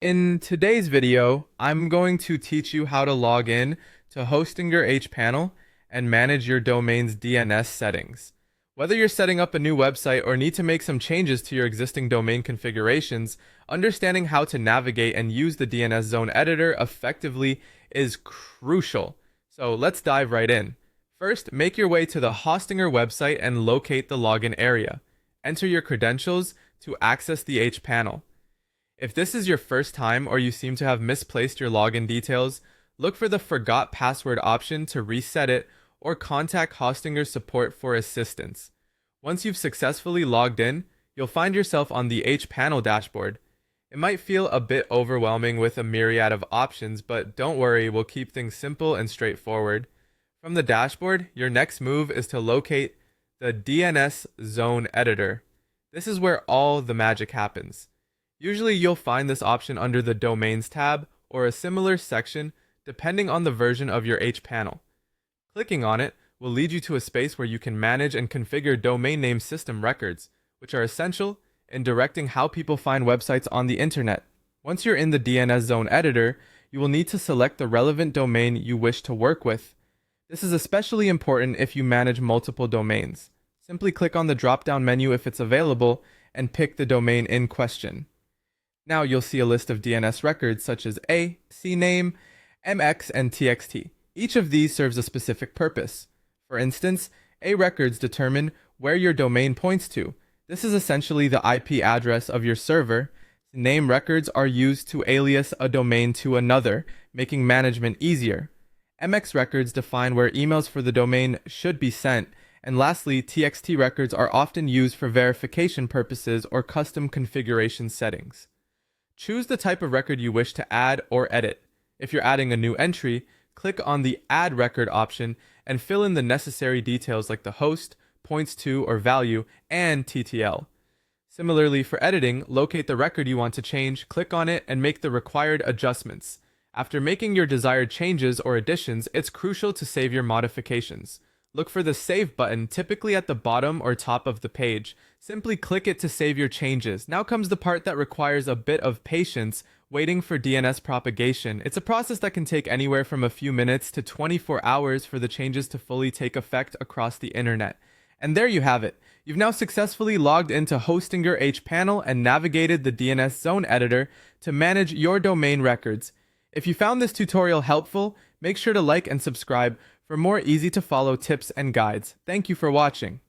In today's video, I'm going to teach you how to log in to Hostinger hPanel and manage your domain's DNS settings. Whether you're setting up a new website or need to make some changes to your existing domain configurations, understanding how to navigate and use the DNS zone editor effectively is crucial. So let's dive right in. First, make your way to the Hostinger website and locate the login area. Enter your credentials to access the hPanel. If this is your first time or you seem to have misplaced your login details, look for the Forgot Password option to reset it or contact Hostinger support for assistance. Once you've successfully logged in, you'll find yourself on the hPanel dashboard. It might feel a bit overwhelming with a myriad of options, but don't worry, we'll keep things simple and straightforward. From the dashboard, your next move is to locate the DNS zone editor. This is where all the magic happens. Usually you'll find this option under the Domains tab or a similar section depending on the version of your hPanel. Clicking on it will lead you to a space where you can manage and configure domain name system records, which are essential in directing how people find websites on the internet. Once you're in the DNS zone editor, you will need to select the relevant domain you wish to work with. This is especially important if you manage multiple domains. Simply click on the drop-down menu if it's available and pick the domain in question. Now you'll see a list of DNS records such as A, CNAME, MX, and TXT. Each of these serves a specific purpose. For instance, A records determine where your domain points to. This is essentially the IP address of your server. CNAME records are used to alias a domain to another, making management easier. MX records define where emails for the domain should be sent. And lastly, TXT records are often used for verification purposes or custom configuration settings. Choose the type of record you wish to add or edit. If you're adding a new entry, click on the Add Record option and fill in the necessary details like the host, points to or value, and TTL. Similarly, for editing, locate the record you want to change, click on it, and make the required adjustments. After making your desired changes or additions, it's crucial to save your modifications. Look for the Save button, typically at the bottom or top of the page. Simply click it to save your changes. Now comes the part that requires a bit of patience, waiting for DNS propagation. It's a process that can take anywhere from a few minutes to 24 hours for the changes to fully take effect across the internet. And there you have it. You've now successfully logged into Hostinger hPanel and navigated the DNS zone editor to manage your domain records. If you found this tutorial helpful, make sure to like and subscribe for more easy-to-follow tips and guides. Thank you for watching.